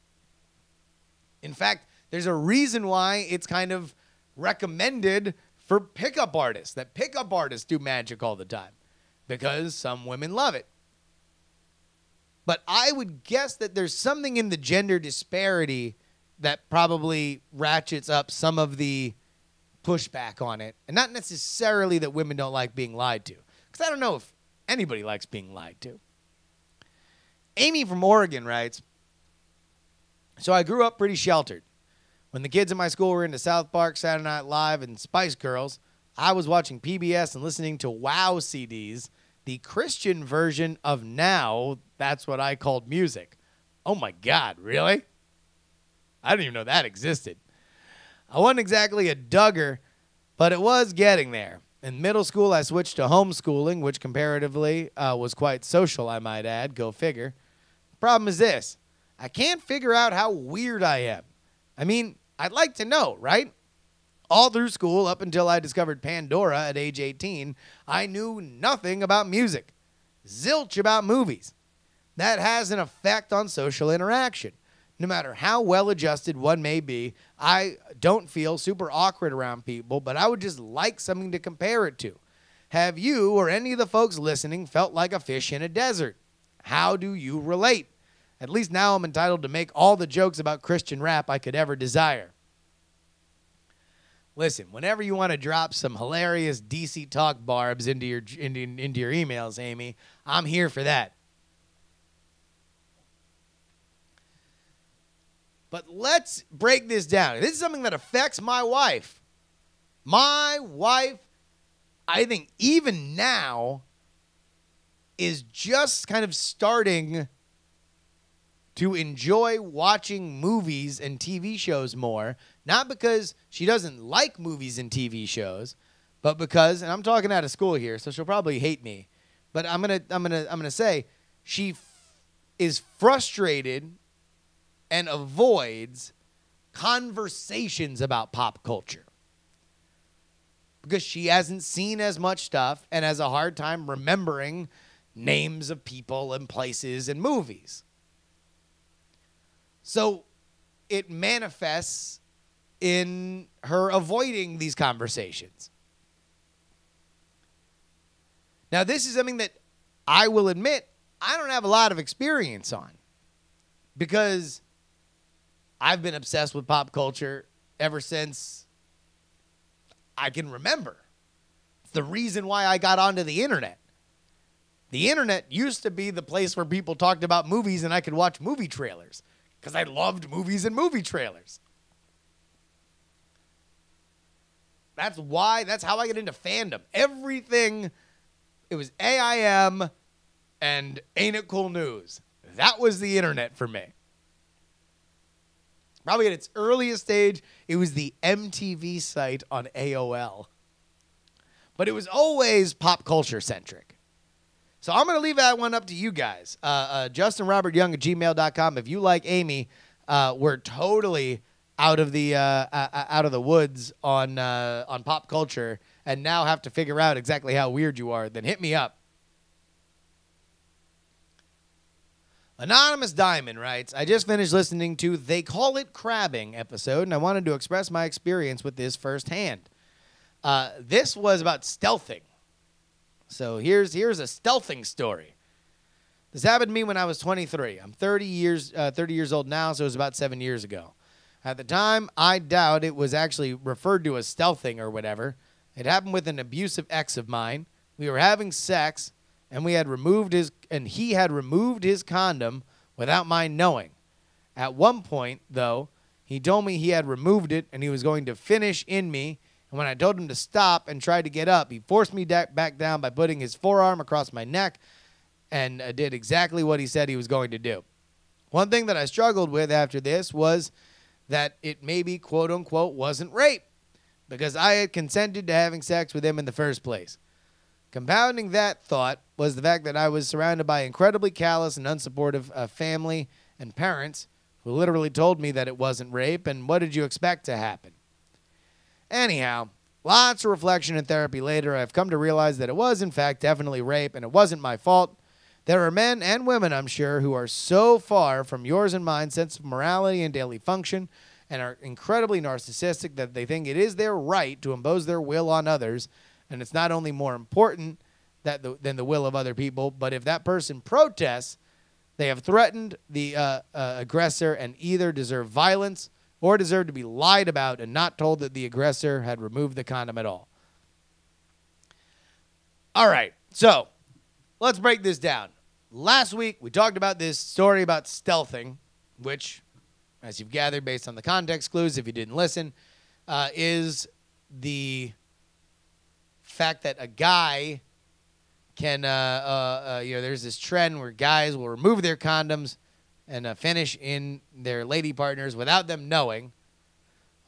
In fact, there's a reason why it's kind of recommended for pickup artists, that pickup artists do magic all the time, because some women love it. But I would guess that there's something in the gender disparity that probably ratchets up some of the pushback on it. And not necessarily that women don't like being lied to, because I don't know if anybody likes being lied to. Amy from Oregon writes, so I grew up pretty sheltered. When the kids in my school were into South Park, Saturday Night Live, and Spice Girls, I was watching PBS and listening to WOW CDs, the Christian version of Now. That's what I called music. Oh my God, really? I didn't even know that existed. I wasn't exactly a Duggar, but it was getting there. In middle school, I switched to homeschooling, which comparatively was quite social, I might add. Go figure. Problem is this. I can't figure out how weird I am. I mean, I'd like to know, right? All through school, up until I discovered Pandora at age 18, I knew nothing about music. Zilch about movies. That has an effect on social interaction. No matter how well-adjusted one may be, I don't feel super awkward around people, but I would just like something to compare it to. Have you or any of the folks listening felt like a fish in a desert? How do you relate? At least now I'm entitled to make all the jokes about Christian rap I could ever desire. Listen, whenever you want to drop some hilarious DC talk barbs into your emails, Amy, I'm here for that. But let's break this down. This is something that affects my wife. My wife, I think even now, is just kind of starting to enjoy watching movies and TV shows more. Not because she doesn't like movies and TV shows, but because, and I'm talking out of school here, so she'll probably hate me, but I'm gonna say she is frustrated and avoids conversations about pop culture because she hasn't seen as much stuff and has a hard time remembering names of people and places and movies. So it manifests in her avoiding these conversations. Now, this is something that I will admit I don't have a lot of experience on because I've been obsessed with pop culture ever since I can remember. It's the reason why I got onto the internet. The internet used to be the place where people talked about movies and I could watch movie trailers because I loved movies and movie trailers. That's how I get into fandom. Everything, it was AIM and Ain't It Cool News. That was the internet for me. Probably at its earliest stage, it was the MTV site on AOL. But it was always pop culture centric. So I'm going to leave that one up to you guys. JustinRobertYoung@gmail.com. If you like Amy, we're totally out of the woods on pop culture and now have to figure out exactly how weird you are, then hit me up. Anonymous Diamond writes, I just finished listening to They Call It Crabbing episode, and I wanted to express my experience with this firsthand. This was about stealthing. So here's a stealthing story. This happened to me when I was 23. I'm 30 years old now, so it was about 7 years ago. At the time, I doubt it was actually referred to as stealthing or whatever. It happened with an abusive ex of mine. We were having sex, and he had removed his condom without my knowing. At one point, though, he told me he had removed it and he was going to finish in me. And when I told him to stop and tried to get up, he forced me back down by putting his forearm across my neck and did exactly what he said he was going to do. One thing that I struggled with after this was that it maybe, quote unquote, wasn't rape because I had consented to having sex with him in the first place. Compounding that thought was the fact that I was surrounded by incredibly callous and unsupportive family and parents who literally told me that it wasn't rape, and what did you expect to happen? Anyhow, lots of reflection and therapy later, I've come to realize that it was, in fact, definitely rape, and it wasn't my fault. There are men and women, I'm sure, who are so far from yours and mine sense of morality and daily function and are incredibly narcissistic that they think it is their right to impose their will on others. And it's not only more important than the will of other people, but if that person protests, they have threatened the aggressor and either deserve violence or deserve to be lied about and not told that the aggressor had removed the condom at all. All right, so let's break this down. Last week, we talked about this story about stealthing, which, as you've gathered based on the context clues, if you didn't listen, is the fact that a guy can, there's this trend where guys will remove their condoms and finish in their lady partners without them knowing.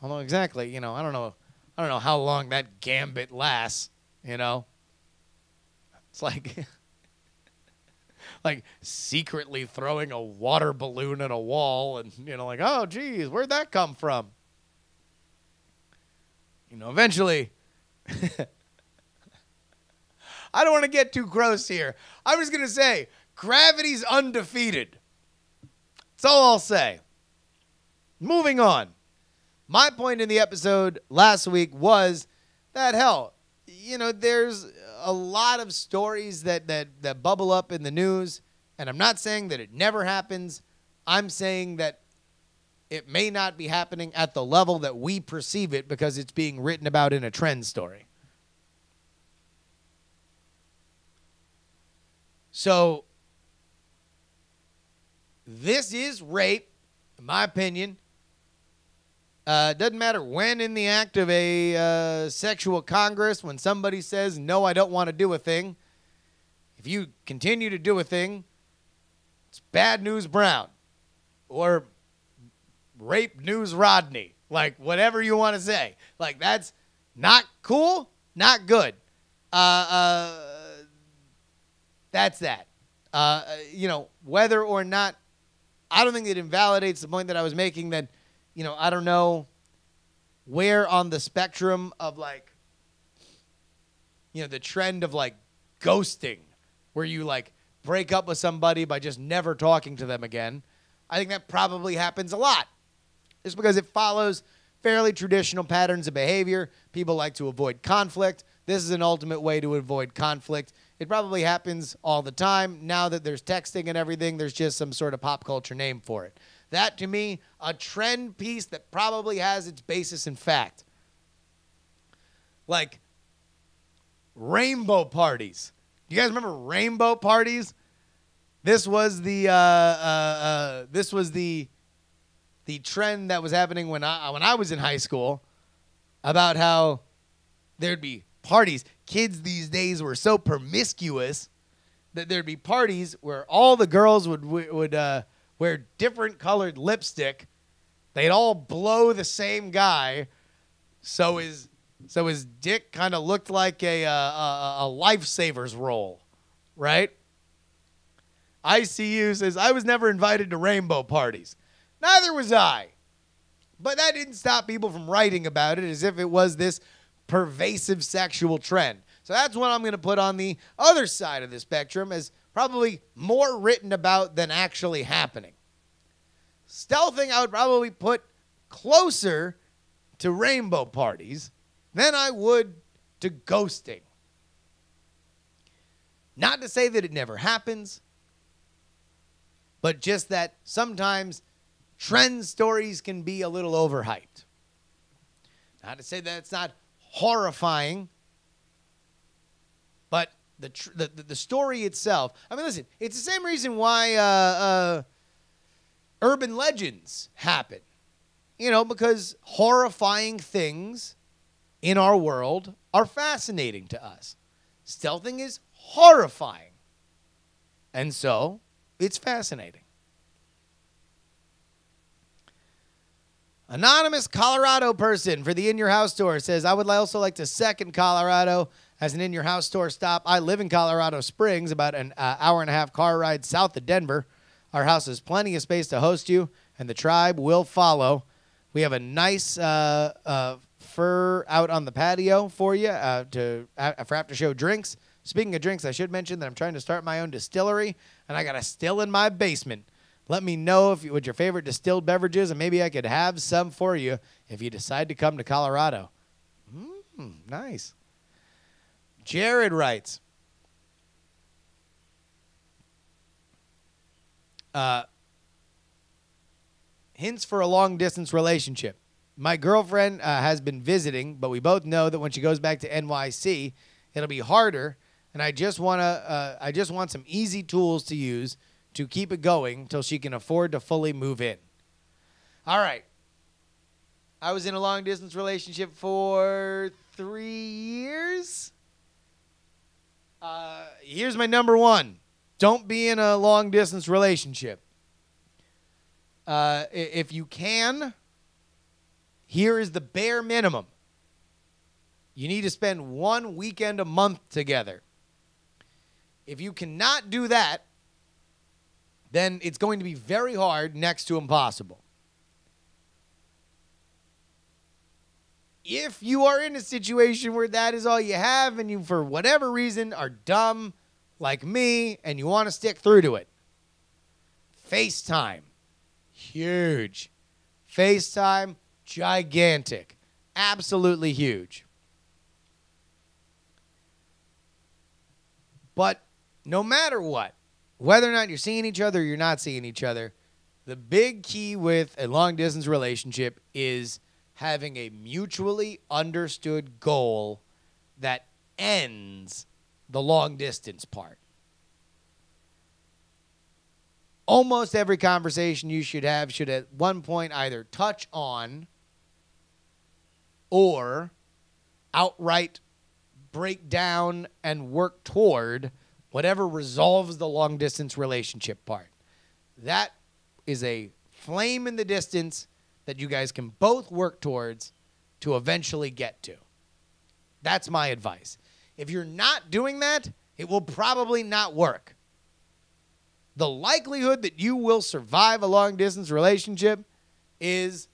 Although exactly, I don't know how long that gambit lasts. you know? It's like like secretly throwing a water balloon at a wall and, you know, like, oh, geez, where'd that come from? You know, eventually, I don't want to get too gross here. I'm just going to say, gravity's undefeated. That's all I'll say. Moving on. My point in the episode last week was that, hell, you know, there's a lot of stories that bubble up in the news, and I'm not saying that it never happens. I'm saying that it may not be happening at the level that we perceive it because it's being written about in a trend story. So, this is rape, in my opinion. Doesn't matter when in the act of a sexual congress, when somebody says, no, I don't want to do a thing. If you continue to do a thing, it's bad news Brown. Or rape news Rodney. Like, whatever you want to say. Like, that's not cool, not good. That's that. You know, whether or not, I don't think it invalidates the point that I was making that, you know, I don't know where on the spectrum of, like, you know, the trend of, like, ghosting, where you, like, break up with somebody by just never talking to them again. I think that probably happens a lot. Just because it follows fairly traditional patterns of behavior. People like to avoid conflict. This is an ultimate way to avoid conflict. It probably happens all the time. Now that there's texting and everything, there's just some sort of pop culture name for it. That, to me, a trend piece that probably has its basis in fact. Like, rainbow parties. You guys remember rainbow parties? This was the trend that was happening when I was in high school, about how there'd be parties. Kids these days were so promiscuous that there'd be parties where all the girls would wear different colored lipstick. They'd all blow the same guy, so his dick kind of looked like a lifesaver's roll, right? ICU says, I was never invited to rainbow parties. Neither was I. But that didn't stop people from writing about it as if it was this pervasive sexual trend. So that's what I'm going to put on the other side of the spectrum as probably more written about than actually happening. Stealthing I would probably put closer to rainbow parties than I would to ghosting. Not to say that it never happens, but just that sometimes trend stories can be a little overhyped. Not to say that it's not horrifying, but the story itself. I mean, listen, it's the same reason why urban legends happen. You know, because horrifying things in our world are fascinating to us. Stealthing is horrifying, and so it's fascinating. Anonymous Colorado person for the In Your House store says, I would also like to second Colorado as an In Your House store stop. I live in Colorado Springs, about an hour and a half car ride south of Denver. Our house has plenty of space to host you, and the tribe will follow. We have a nice fur out on the patio for you for after-show drinks. Speaking of drinks, I should mention that I'm trying to start my own distillery, and I got a still in my basement. Let me know what your favorite distilled beverages, and maybe I could have some for you if you decide to come to Colorado. Nice. Jared writes, hints for a long-distance relationship. My girlfriend has been visiting, but we both know that when she goes back to NYC, it'll be harder, and I just want some easy tools to use to keep it going till she can afford to fully move in. All right. I was in a long-distance relationship for 3 years. Here's my number one. Don't be in a long-distance relationship. If you can, here is the bare minimum. You need to spend 1 weekend a month together. If you cannot do that, then it's going to be very hard, next to impossible. If you are in a situation where that is all you have and you, for whatever reason, are dumb like me and you want to stick through to it, FaceTime, huge. FaceTime, gigantic. Absolutely huge. But no matter what, whether or not you're seeing each other or you're not seeing each other, the big key with a long-distance relationship is having a mutually understood goal that ends the long-distance part. Almost every conversation you should have should at one point either touch on or outright break down and work toward whatever resolves the long-distance relationship part. That is a flame in the distance that you guys can both work towards to eventually get to. That's my advice. If you're not doing that, it will probably not work. The likelihood that you will survive a long-distance relationship is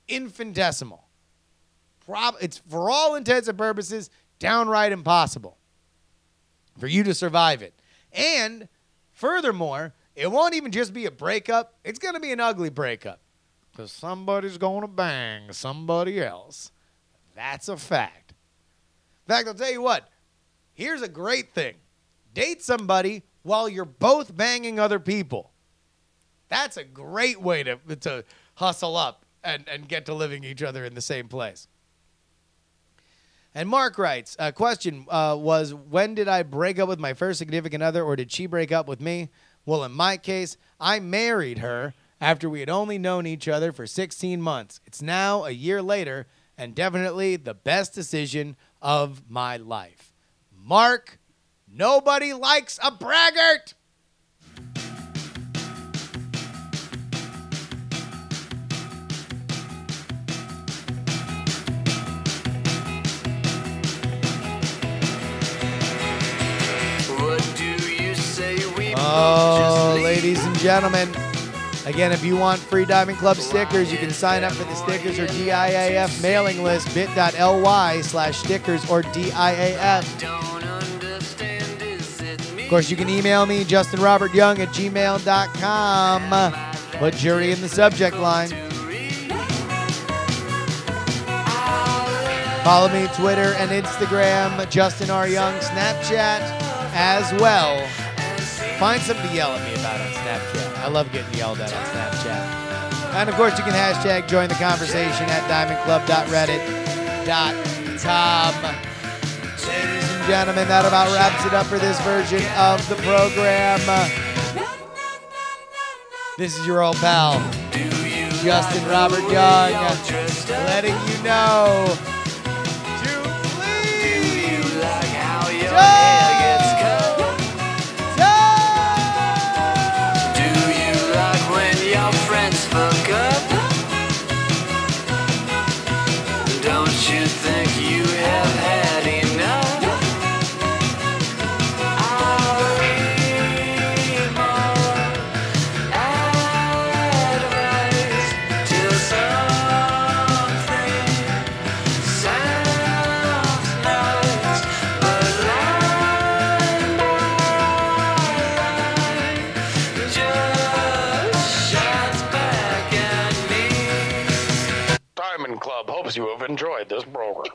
infinitesimal. It's, for all intents and purposes, downright impossible for you to survive it. And furthermore, it won't even just be a breakup. It's going to be an ugly breakup because somebody's going to bang somebody else. That's a fact. In fact, I'll tell you what. Here's a great thing. Date somebody while you're both banging other people. That's a great way to hustle up and get to living each other in the same place. And Mark writes, question was, when did I break up with my first significant other, or did she break up with me? Well, in my case, I married her after we had only known each other for 16 months. It's now a year later, and definitely the best decision of my life. Mark, nobody likes a braggart. Oh, ladies and gentlemen, again, if you want free Diamond Club stickers, you can sign up for the stickers or DIAF mailing list, bit.ly/stickers or DIAF. Of course, you can email me, justinrobertyoung@gmail.com. Put JuRY in the subject line. Follow me Twitter and Instagram, Justin R. Young, Snapchat as well. Find something to yell at me about on Snapchat. I love getting yelled at on Snapchat. And, of course, you can hashtag join the conversation at diamondclub.reddit.com. Ladies and gentlemen, that about wraps it up for this version of the program. This is your old pal, Justin Robert Young, letting you know to please Diamond Club hopes you have enjoyed this program.